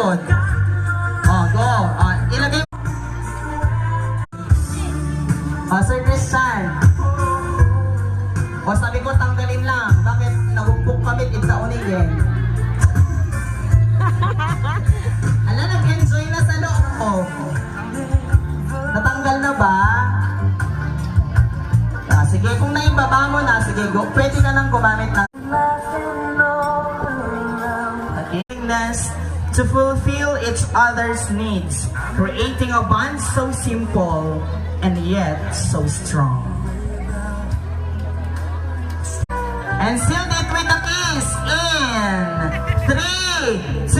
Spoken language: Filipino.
pod. Oh, go. Ilagay. Sir Christian. Sabi ko tanggalin lang. Bakit nagumpok kami igtaon again? Ala, nag-enjoy na sa loob. Natanggal na ba? Sige, kung naibaba mo na, sige, go. Pwede ka nang gumamit na. To fulfill each other's needs, creating a bond so simple and yet so strong. And seal it with a kiss in 3, 2,